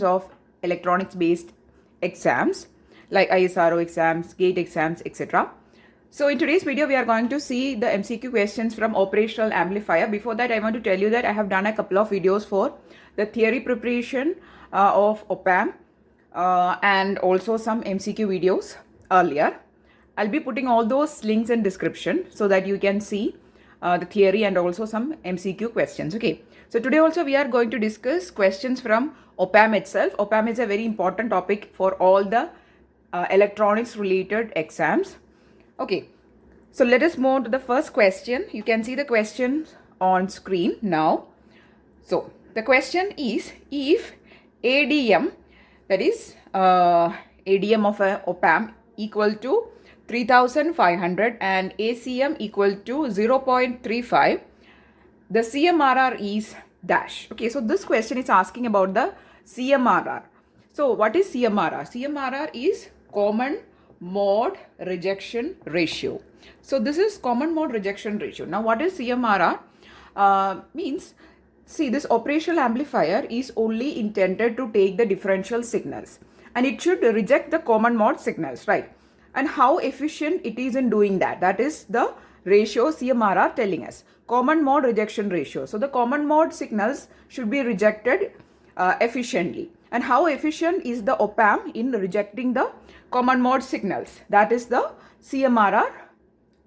of electronics based exams like ISRO exams, GATE exams, etc. So in today's video, we are going to see the MCQ questions from operational amplifier. Before that, I want to tell you that I have done a couple of videos for the theory preparation of op-amp and also some MCQ videos earlier. I'll be putting all those links in description so that you can see the theory and also some MCQ questions. Okay. So today also we are going to discuss questions from op-amp itself. Op-amp is a very important topic for all the electronics related exams. Okay, so let us move to the first question. You can see the question on screen now. So the question is, if ADM, that is ADM of a op-amp equal to 3500 and ACM equal to 0.35, the CMRR is dash. Okay, so this question is asking about the CMRR. So what is CMRR? CMRR is common mode rejection ratio. So this is common mode rejection ratio. Now what is CMRR? Means, see, this operational amplifier is only intended to take the differential signals and it should reject the common mode signals, right? And how efficient it is in doing that, that is the ratio CMRR telling us, common mode rejection ratio. So the common mode signals should be rejected efficiently. And how efficient is the op-amp in rejecting the common mode signals? That is the CMRR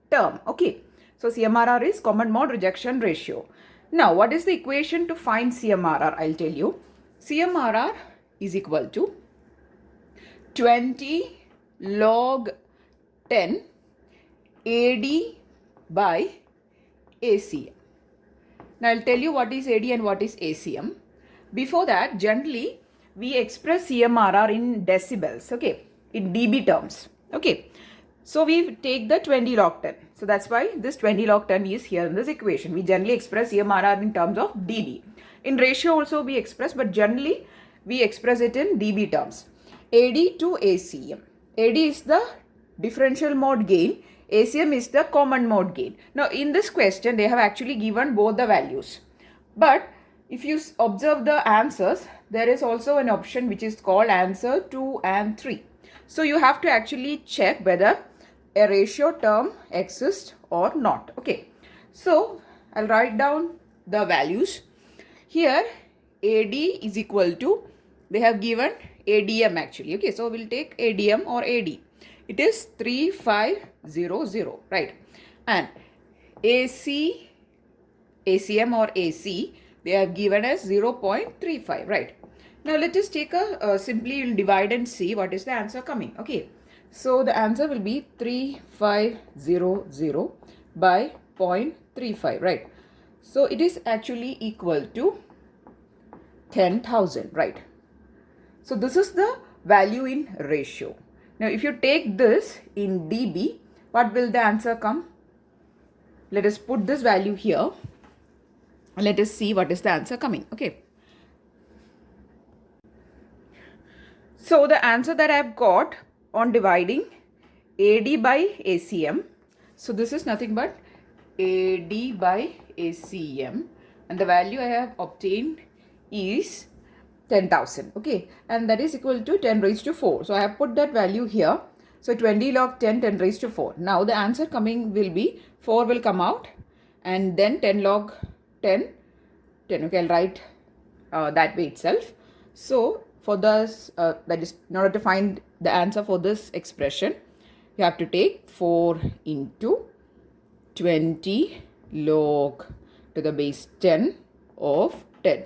term. Okay. So CMRR is common mode rejection ratio. Now, what is the equation to find CMRR? I'll tell you. CMRR is equal to 20 log 10 AD by ACM. Now, I'll tell you what is AD and what is ACM. Before that, generally, we express CMRR in decibels, okay, in dB terms, okay. So we take the 20 log 10. So that's why this 20 log 10 is here in this equation. We generally express CMRR in terms of dB. In ratio also we express, but generally we express it in dB terms. AD to ACM. AD is the differential mode gain. ACM is the common mode gain. Now in this question, they have actually given both the values. But if you observe the answers, there is also an option which is called answer 2 and 3. So you have to actually check whether a ratio term exists or not. Okay. So I'll write down the values. Here AD is equal to, they have given ADM actually. Okay. So we'll take ADM or AD. It is 3500, right? And AC, ACM or AC, they have given us 0.35, right? Now let us take a simply we'll divide and see what is the answer coming. Okay, so the answer will be 3500 by 0.35, right? So it is actually equal to 10,000, right? So this is the value in ratio. Now if you take this in dB, what will the answer come? Let us put this value here. Let us see what is the answer coming. Okay. So the answer that I have got on dividing AD by ACM. So this is nothing but AD by ACM. And the value I have obtained is 10,000. Okay. And that is equal to 10 raised to 4. So I have put that value here. So 20 log 10, 10 raised to 4. Now the answer coming will be 4 will come out. And then 10 log 10. Okay, I'll write that way itself. So for this, that is, in order to find the answer for this expression, you have to take 4 into 20 log to the base 10 of 10.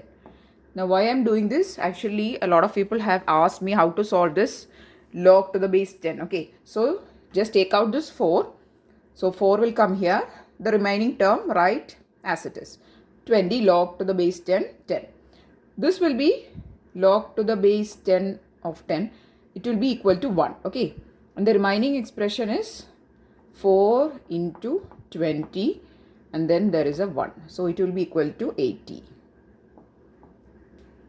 Now why I'm doing this? Actually, a lot of people have asked me how to solve this log to the base 10. Okay, so just take out this 4. So 4 will come here. The remaining term write as it is. 20 log to the base 10, 10. This will be log to the base 10 of 10. It will be equal to 1. Okay. And the remaining expression is 4 into 20 and then there is a 1. So it will be equal to 80.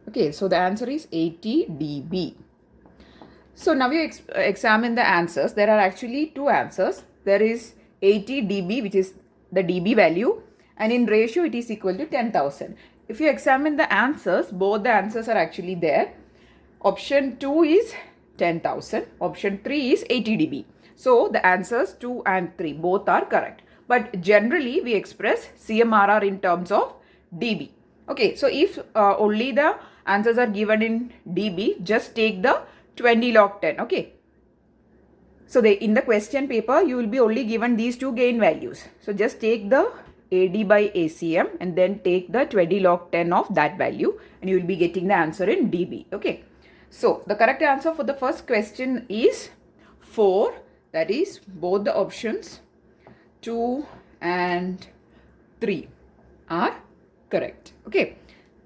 Okay. So the answer is 80 dB. So now you examine the answers. There are actually two answers. There is 80 dB, which is the dB value, and in ratio it is equal to 10,000. If you examine the answers, both the answers are actually there. Option 2 is 10,000. Option 3 is 80 dB. So the answers 2 and 3 both are correct. But generally we express CMRR in terms of dB. Okay, so if only the answers are given in dB, just take the 20 log 10. Okay. So in the question paper, you will be only given these two gain values. So just take the AD by ACM and then take the 20 log 10 of that value and you will be getting the answer in dB. Okay. So the correct answer for the first question is 4. That is both the options 2 and 3 are correct. Okay.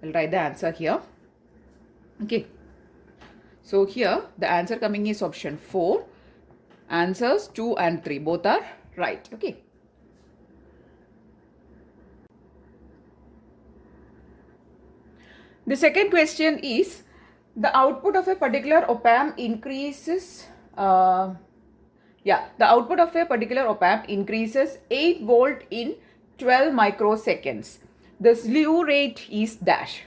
I'll write the answer here. Okay. So here the answer coming is option 4. Answers 2 and 3 both are right. Okay. The second question is the output of a particular op-amp increases. The output of a particular op-amp increases 8 volt in 12 microseconds. The slew rate is dash.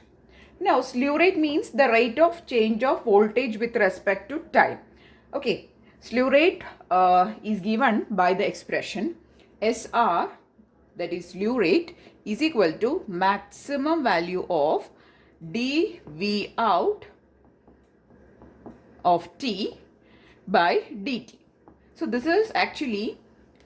Now, slew rate means the rate of change of voltage with respect to time. Okay. Slew rate is given by the expression SR, that is slew rate, is equal to maximum value of dV out of t by dt. So this is actually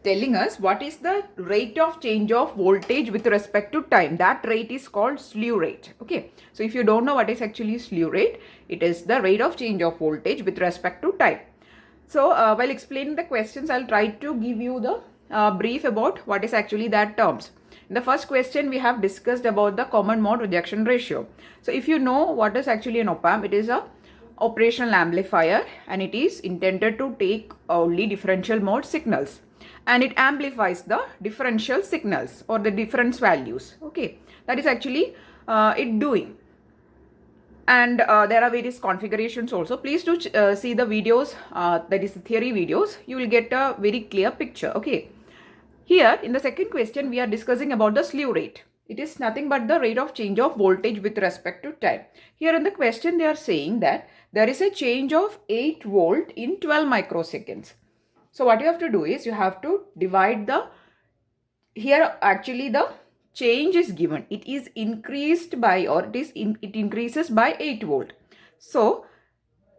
telling us what is the rate of change of voltage with respect to time. That rate is called slew rate. Okay. So if you don't know what is actually slew rate, it is the rate of change of voltage with respect to time. So while explaining the questions, I'll try to give you the brief about what is actually that terms. In the first question, we have discussed about the common mode rejection ratio. So if you know what is actually an op-amp, it is a operational amplifier and it is intended to take only differential mode signals and it amplifies the differential signals or the difference values. Okay, that is actually it doing. And there are various configurations also. Please do see the videos, that is the theory videos. You will get a very clear picture. Okay. Here in the second question, we are discussing about the slew rate. It is nothing but the rate of change of voltage with respect to time. Here in the question, they are saying that there is a change of 8 volt in 12 microseconds. So what you have to do is you have to divide the, here actually the change is given. It is increased by, or it increases by 8 volt. So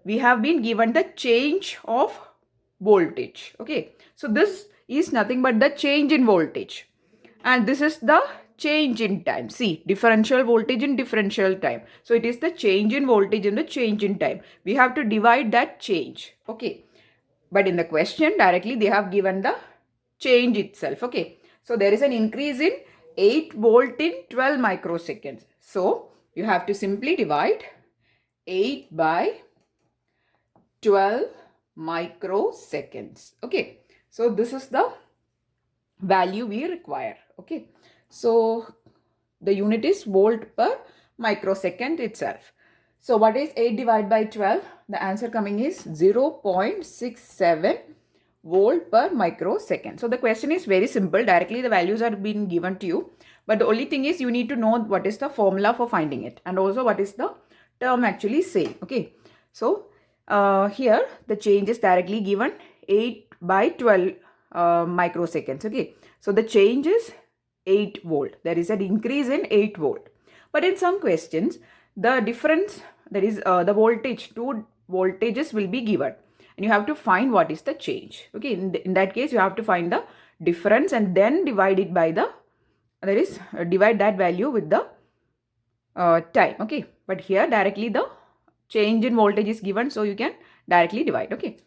we have been given the change of voltage. Okay. So this is nothing but the change in voltage. And this is the change in time. See, differential voltage in differential time. So it is the change in voltage and the change in time. We have to divide that change. Okay. But in the question directly they have given the change itself. Okay. So there is an increase in 8 volt in 12 microseconds. So you have to simply divide 8 by 12 microseconds. Okay. So this is the value we require. Okay. So the unit is volt per microsecond itself. So what is 8 divided by 12? The answer coming is 0.67 volt per microsecond. So the question is very simple. Directly the values are being given to you. But the only thing is you need to know what is the formula for finding it. And also what is the term actually saying. Okay. So here the change is directly given 8 by 12 microseconds. Okay. So the change is 8 volt. There is an increase in 8 volt. But in some questions, the difference, that is the voltage, two voltages will be given. And you have to find what is the change. Okay. In that case, you have to find the difference and then divide it by the, that is divide that value with the time. Okay. But here directly the change in voltage is given. So you can directly divide. Okay.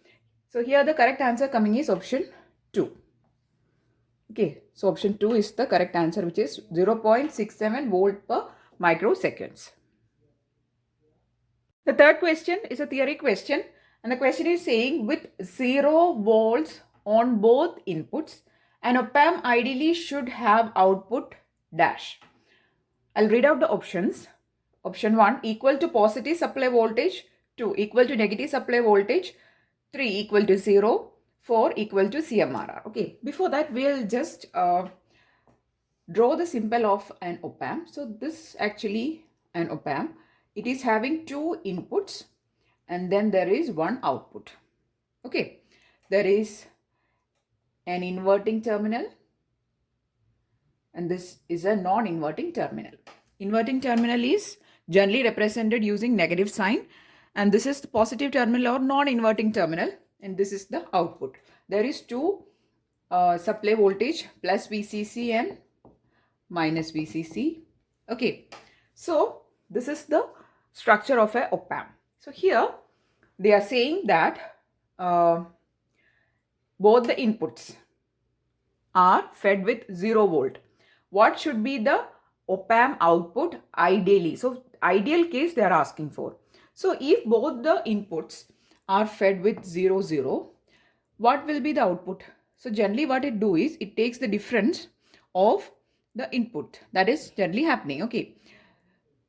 So here the correct answer coming is option 2. Okay. So option 2 is the correct answer, which is 0.67 volt per microseconds. The third question is a theory question. And the question is saying with 0 volts on both inputs, an op-amp ideally should have output dash. I'll read out the options. Option 1, equal to positive supply voltage. 2, equal to negative supply voltage. 3, equal to 0. 4, equal to CMRR. Okay, before that, we'll just draw the symbol of an op-amp. So this actually an op-amp. It is having two inputs and then there is one output. Okay, there is an inverting terminal and this is a non-inverting terminal. Inverting terminal is generally represented using negative sign, and this is the positive terminal or non-inverting terminal, and this is the output. There is two supply voltage, plus VCC and minus VCC. Okay, so this is the structure of a op-amp. So here they are saying that both the inputs are fed with 0 volt. What should be the op-amp output ideally? So ideal case they are asking for. So if both the inputs are fed with 0 0, what will be the output? So generally what it do is it takes the difference of the input. That is generally happening. Okay,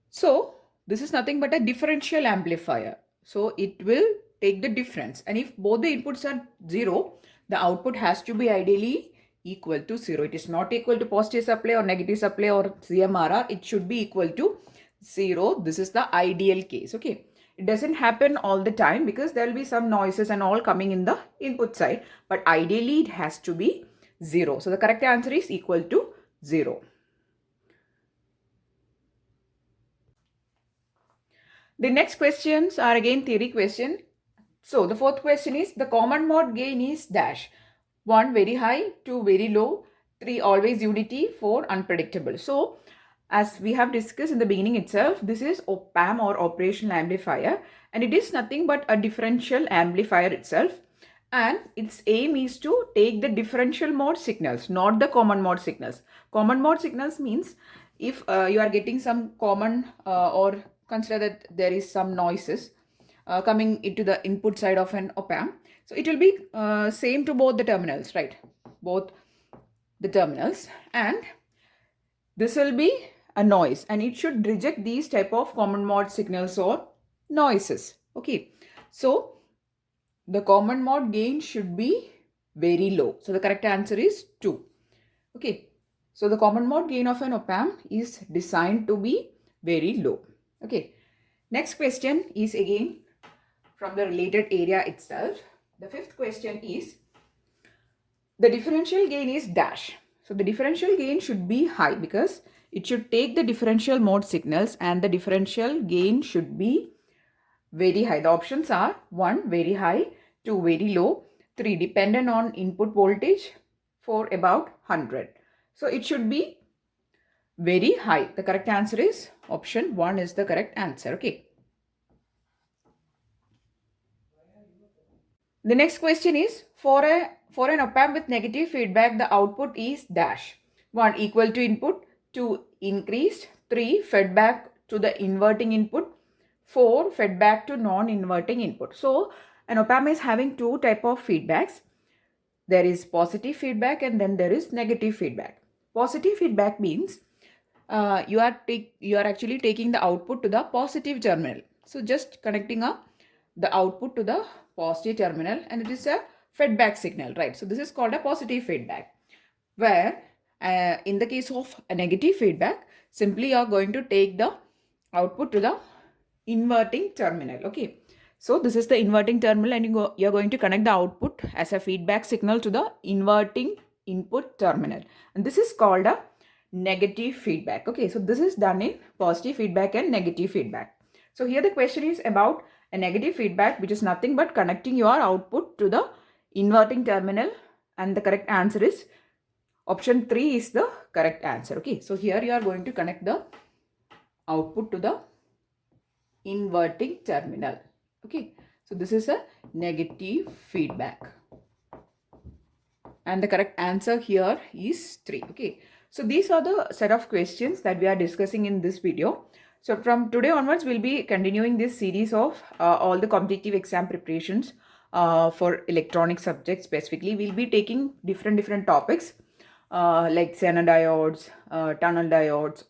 so this is nothing but a differential amplifier. So it will take the difference, and if both the inputs are 0, the output has to be ideally equal to 0. It is not equal to positive supply or negative supply or CMRR. It should be equal to 0. This is the ideal case. Okay, it doesn't happen all the time because there will be some noises and all coming in the input side, but ideally it has to be 0. So the correct answer is equal to 0. The next questions are again theory question. So the fourth question is the common mode gain is dash. 1 very high, 2 very low, 3 always unity, 4 unpredictable. So as we have discussed in the beginning itself, this is op-amp or operational amplifier, and it is nothing but a differential amplifier itself, and its aim is to take the differential mode signals, not the common mode signals. Common mode signals means if you are getting some common or consider that there is some noises coming into the input side of an op-amp. So it will be same to both the terminals, right? Both the terminals, and this will be a noise, and it should reject these type of common mode signals or noises. Okay, so the common mode gain should be very low. So the correct answer is 2. Okay, so the common mode gain of an op-amp is designed to be very low. Okay, next question is again from the related area itself. The fifth question is the differential gain is dash. So the differential gain should be high because it should take the differential mode signals, and the differential gain should be very high. The options are 1 very high, 2 very low, 3 dependent on input voltage, 4 about 100. So it should be very high. The correct answer is option 1 is the correct answer. Okay. The next question is for an op-amp with negative feedback, the output is dash. 1 equal to input, 2 increased, 3 fed back to the inverting input, 4 fed back to non-inverting input. So an op-amp is having two type of feedbacks. There is positive feedback and then there is negative feedback. Positive feedback means you are actually taking the output to the positive terminal. So just connecting the output to the positive terminal, and it is a feedback signal, right? So this is called a positive feedback, where in the case of a negative feedback, simply you are going to take the output to the inverting terminal. Okay, so this is the inverting terminal, and you are going to connect the output as a feedback signal to the inverting input terminal, and this is called a negative feedback. Okay, so this is done in positive feedback and negative feedback. So here the question is about a negative feedback, which is nothing but connecting your output to the inverting terminal, and the correct answer is option 3 is the correct answer. Okay, so here you are going to connect the output to the inverting terminal. Okay, so this is a negative feedback, and the correct answer here is 3. Okay, so these are the set of questions that we are discussing in this video. So from today onwards, we'll be continuing this series of all the competitive exam preparations for electronic subjects. Specifically, we'll be taking different topics like Zener diodes, tunnel diodes,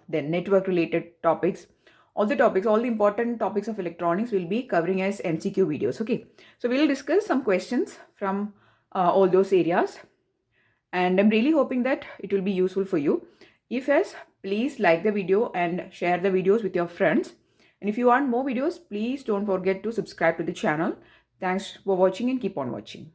then network related topics. All the important topics of electronics will be covering as MCQ videos. Okay, so we'll discuss some questions from all those areas, and I'm really hoping that it will be useful for you. If yes, please like the video and share the videos with your friends. And if you want more videos, please don't forget to subscribe to the channel. Thanks for watching and keep on watching.